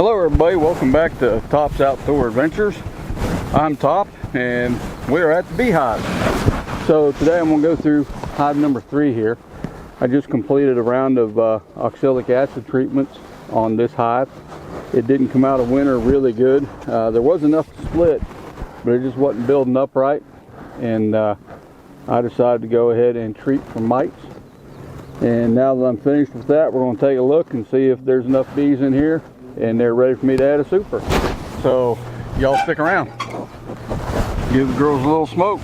Hello everybody, welcome back to Top's Outdoor Adventures. I'm Top and we're at the beehive. So today I'm going to go through hive number 3 here. I just completed a round of oxalic acid treatments on this hive. It didn't come out of winter really good. There was enough to split, but it just wasn't building up right. And I decided to go ahead and treat for mites. And now that I'm finished with that, we're going to take a look and see if there's enough bees in here and they're ready for me to add a super. So y'all stick around. Give the girls a little smoke.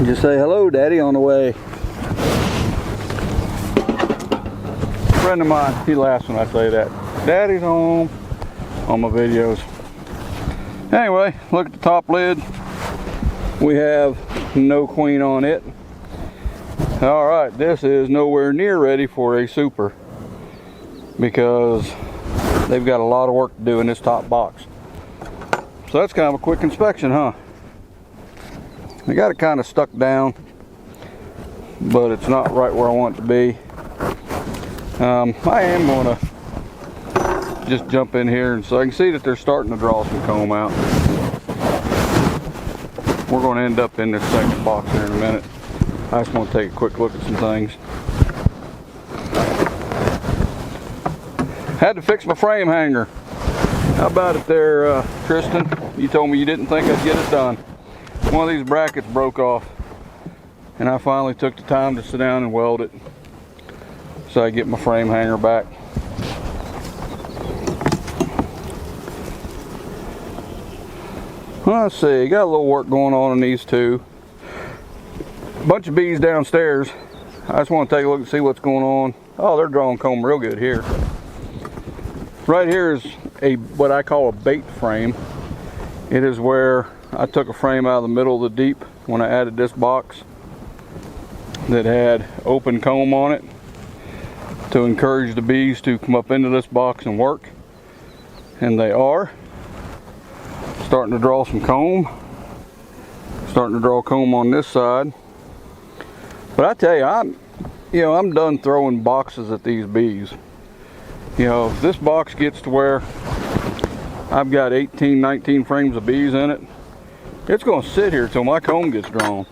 Just say hello, Daddy, on the way. A friend of mine, he laughs when I say that. Daddy's home on my videos. Anyway, look at the top lid. We have no queen on it. Alright, this is nowhere near ready for a super because they've got a lot of work to do in this top box. So that's kind of a quick inspection, huh? I got it kind of stuck down, but it's not right where I want it to be. I am going to just jump in here and so I can see that they're starting to draw some comb out. We're going to end up in this second box here in a minute. I just want to take a quick look at some things. Had to fix my frame hanger. How about it there, Tristan? You told me you didn't think I'd get it done. One of these brackets broke off, and I finally took the time to sit down and weld it so I get my frame hanger back. Let's see, got a little work going on in these two. Bunch of bees downstairs. I just want to take a look and see what's going on. Oh, they're drawing comb real good here. Right here is what I call a bait frame. It is where I took a frame out of the middle of the deep when I added this box that had open comb on it to encourage the bees to come up into this box and work. And they are starting to draw some comb. Starting to draw comb on this side. But I tell you, I'm done throwing boxes at these bees. You know, if this box gets to where I've got 18, 19 frames of bees in it, it's going to sit here till my comb gets drawn.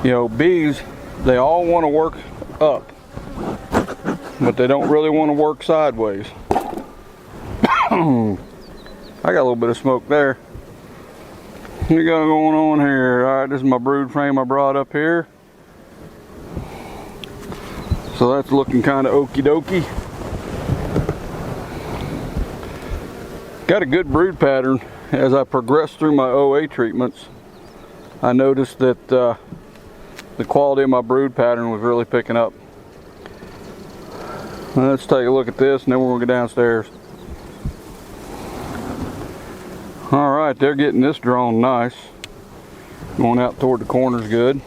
You know, bees, they all want to work up, but they don't really want to work sideways. I got a little bit of smoke there. What we got going on here? All right, this is my brood frame I brought up here. So that's looking kind of okie dokie. Got a good brood pattern. As I progressed through my OA treatments, I noticed that the quality of my brood pattern was really picking up. Let's take a look at this and then we're going to go downstairs. Alright, they're getting this drawn nice. Going out toward the corners good.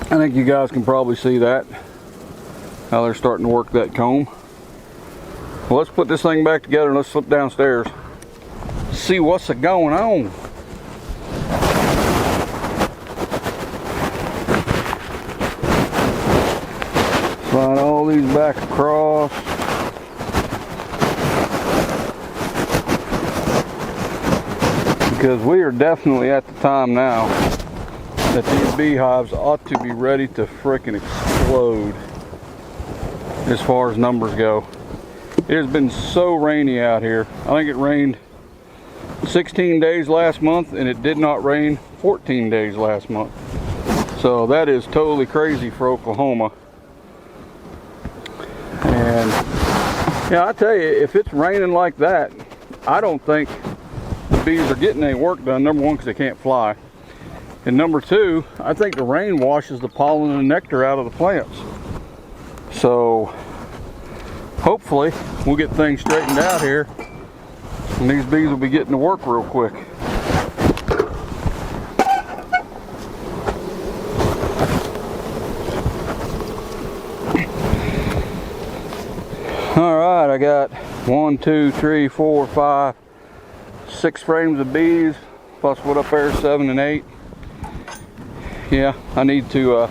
I think you guys can probably see that. How they're starting to work that comb. Well, let's put this thing back together and let's slip downstairs. See what's going on. Slide all these back across. Because we are definitely at the time now that these beehives ought to be ready to frickin' explode as far as numbers go. It has been so rainy out here. I think it rained 16 days last month and it did not rain 14 days last month. So that is totally crazy for Oklahoma. And yeah, I tell you, if it's raining like that, I don't think the bees are getting any work done. Number one, because they can't fly. And number two, I think the rain washes the pollen and nectar out of the plants. So hopefully we'll get things straightened out here and these bees will be getting to work real quick. Alright, I got 1, 2, 3, 4, 5, 6 frames of bees, plus what up there, 7 and 8. Yeah, I need to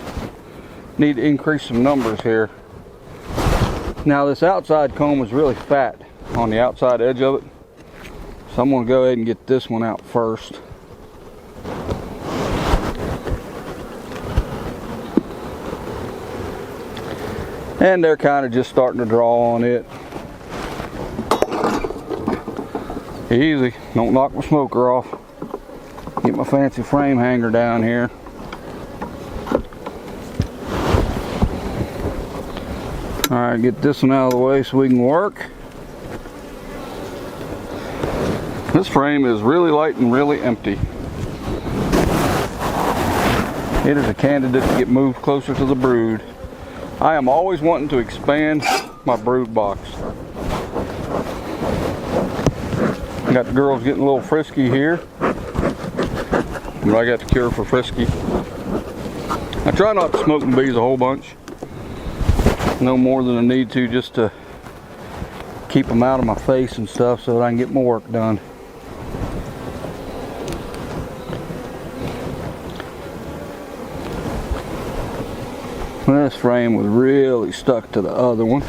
increase some numbers here. Now this outside comb is really fat on the outside edge of it, so I'm going to go ahead and get this one out first. And they're kind of just starting to draw on it. Easy, don't knock my smoker off. Get my fancy frame hanger down here. Alright, get this one out of the way so we can work. This frame is really light and really empty. It is a candidate to get moved closer to the brood. I am always wanting to expand my brood box. Got the girls getting a little frisky here, but I got the cure for frisky. I try not to smoke the bees a whole bunch, no more than I need to, just to keep them out of my face and stuff so that I can get my work done. This frame was really stuck to the other one.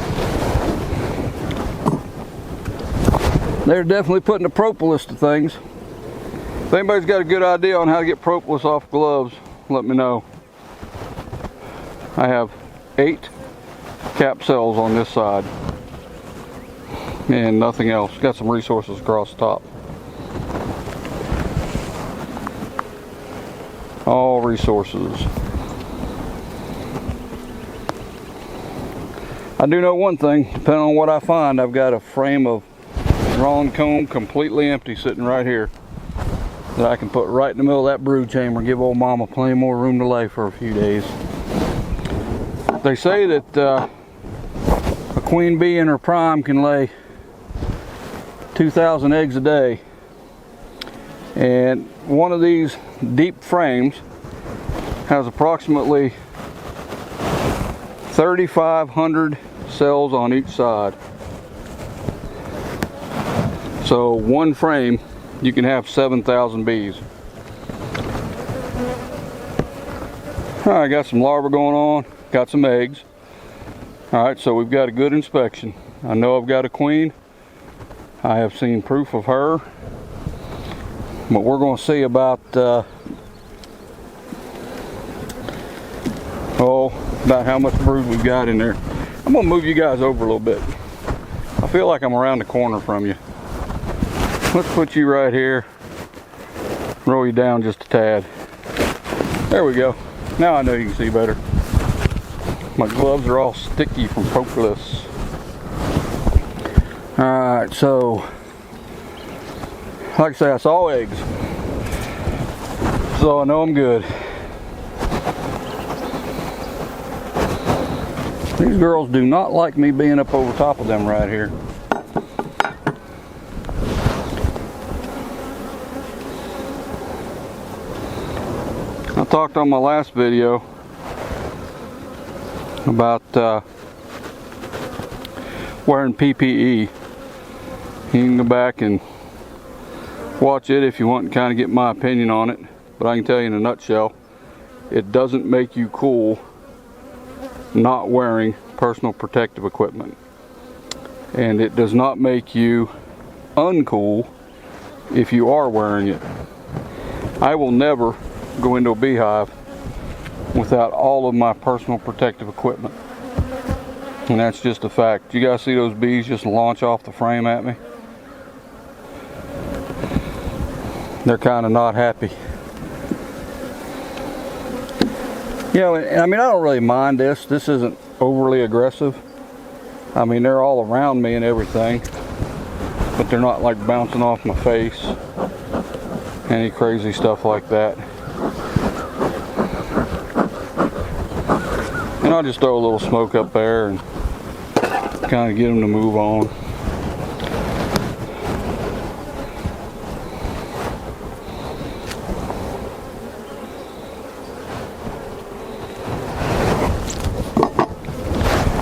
They're definitely putting the propolis to things. If anybody's got a good idea on how to get propolis off gloves, let me know. I have 8 cap cells on this side and nothing else. Got some resources across the top. All resources. I do know one thing, depending on what I find, I've got a frame of drawn comb completely empty sitting right here that I can put right in the middle of that brood chamber and give old mama plenty more room to lay for a few days. They say that a queen bee in her prime can lay 2,000 eggs a day, and one of these deep frames has approximately 3,500 cells on each side. So one frame, you can have 7,000 bees. Alright, got some larvae going on, got some eggs. Alright, so we've got a good inspection. I know I've got a queen. I have seen proof of her. But we're going to see about about how much brood we've got in there. I'm going to move you guys over a little bit. I feel like I'm around the corner from you. Let's put you right here. Roll you down just a tad. There we go. Now I know you can see better. My gloves are all sticky from propolis. Alright, so like I say, I saw eggs, so I know I'm good. These girls do not like me being up over top of them right here. I talked on my last video about wearing PPE. You can go back and watch it if you want and kind of get my opinion on it, but I can tell you in a nutshell, it doesn't make you cool not wearing personal protective equipment, and it does not make you uncool if you are wearing it. I will never go into a beehive without all of my personal protective equipment, and that's just a fact. You guys see those bees just launch off the frame at me? They're kind of not happy. You know, I mean, I don't really mind this. This isn't overly aggressive. I mean, they're all around me and everything, but they're not like bouncing off my face. Any crazy stuff like that. And I'll just throw a little smoke up there and kind of get them to move on.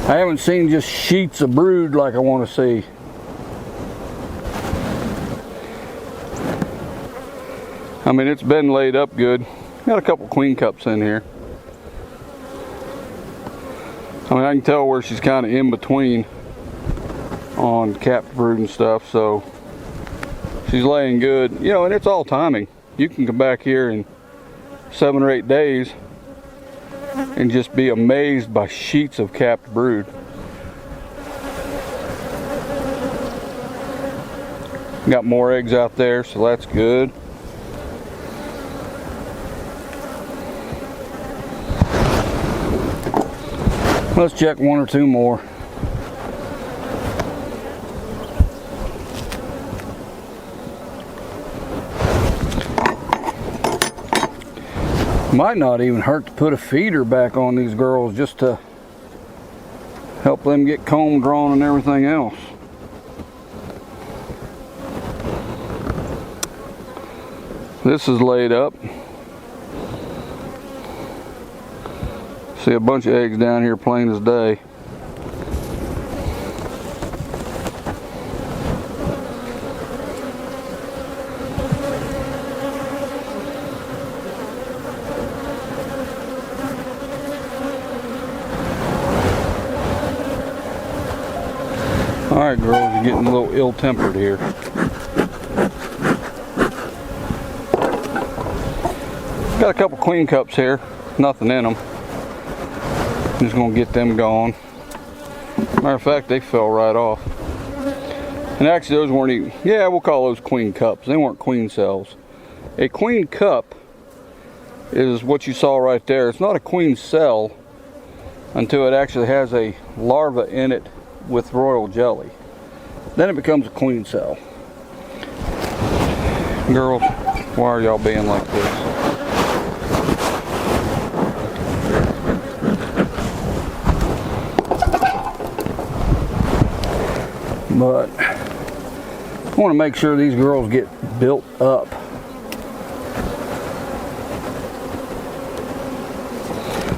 I haven't seen just sheets of brood like I want to see. I mean, it's been laid up good. Got a couple queen cups in here. I mean, I can tell where she's kind of in between on capped brood and stuff, so she's laying good. You know, and it's all timing. You can come back here in 7 or 8 days and just be amazed by sheets of capped brood. Got more eggs out there, so that's good. Let's check 1 or 2 more. Might not even hurt to put a feeder back on these girls just to help them get comb drawn and everything else. This is laid up. See a bunch of eggs down here plain as day. Alright girls, you're getting a little ill-tempered here. Got a couple queen cups here, nothing in them. I'm just gonna get them gone. Matter of fact, they fell right off. And actually those weren't even, yeah, we'll call those queen cups. They weren't queen cells. A queen cup is what you saw right there. It's not a queen cell until it actually has a larva in it with royal jelly. Then it becomes a queen cell. Girls, why are y'all being like this? But I want to make sure these girls get built up.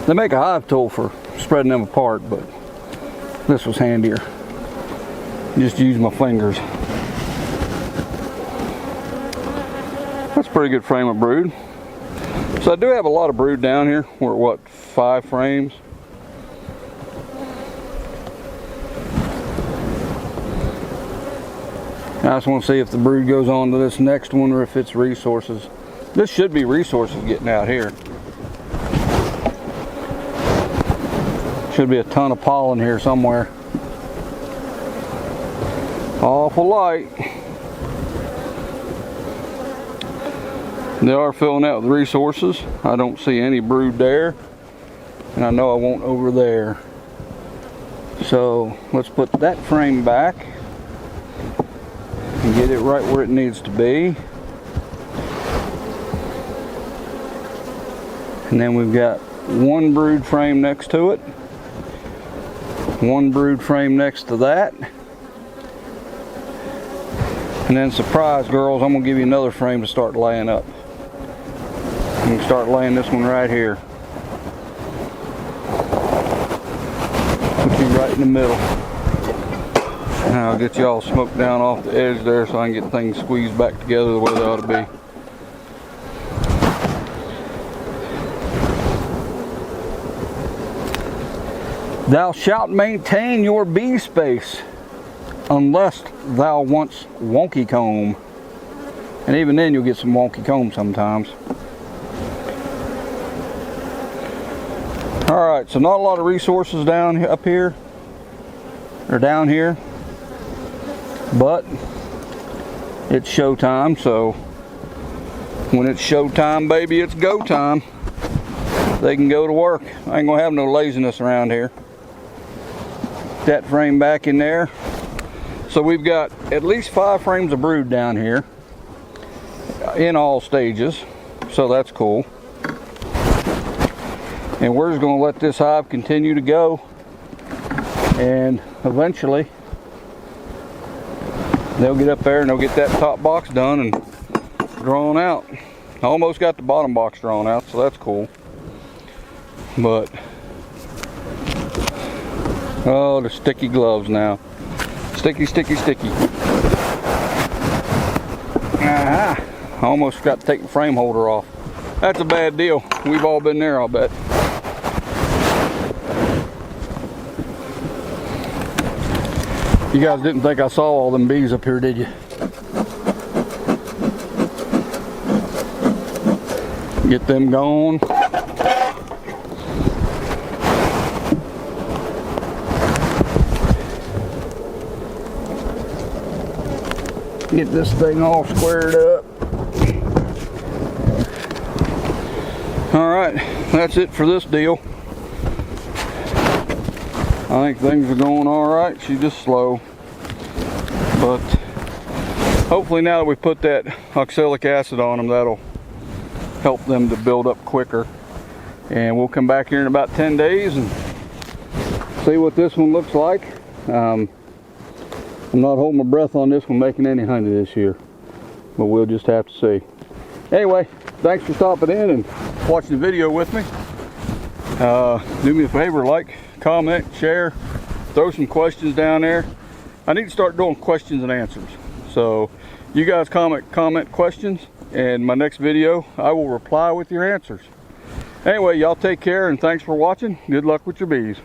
They make a hive tool for spreading them apart, but this was handier. Just use my fingers. That's a pretty good frame of brood. So I do have a lot of brood down here. We're at what, 5 frames? I just want to see if the brood goes on to this next one or if it's resources. This should be resources getting out here. Should be a ton of pollen here somewhere. Awful light. They are filling out with resources. I don't see any brood there, and I know I won't over there. So let's put that frame back and get it right where it needs to be. And then we've got 1 brood frame next to it, 1 brood frame next to that, and then surprise girls, I'm gonna give you another frame to start laying up. You can start laying this one right here. Put you right in the middle. And I'll get you all smoked down off the edge there so I can get things squeezed back together the way they ought to be. Thou shalt maintain your bee space unless thou wants wonky comb. And even then you'll get some wonky comb sometimes. Alright, so not a lot of resources down up here, or down here, but it's showtime, so when it's showtime, baby, it's go time. They can go to work. I ain't gonna have no laziness around here. That frame back in there. So we've got at least 5 frames of brood down here in all stages, so that's cool. And we're just going to let this hive continue to go, and eventually they'll get up there and they'll get that top box done and drawn out. I almost got the bottom box drawn out, so that's cool. But oh, the sticky gloves now. Sticky, sticky, sticky. Aha! I almost forgot to take the frame holder off. That's a bad deal. We've all been there, I'll bet. You guys didn't think I saw all them bees up here, did you? Get them gone. Get this thing all squared up. Alright, that's it for this deal. I think things are going alright. She's just slow. But hopefully now that we put that oxalic acid on them, that'll help them to build up quicker. And we'll come back here in about 10 days and see what this one looks like. I'm not holding my breath on this one making any honey this year, but we'll just have to see. Anyway, thanks for stopping in and watching the video with me. Do me a favor, like, comment, share, throw some questions down there. I need to start doing questions and answers. So you guys comment questions, and my next video I will reply with your answers. Anyway, y'all take care and thanks for watching. Good luck with your bees.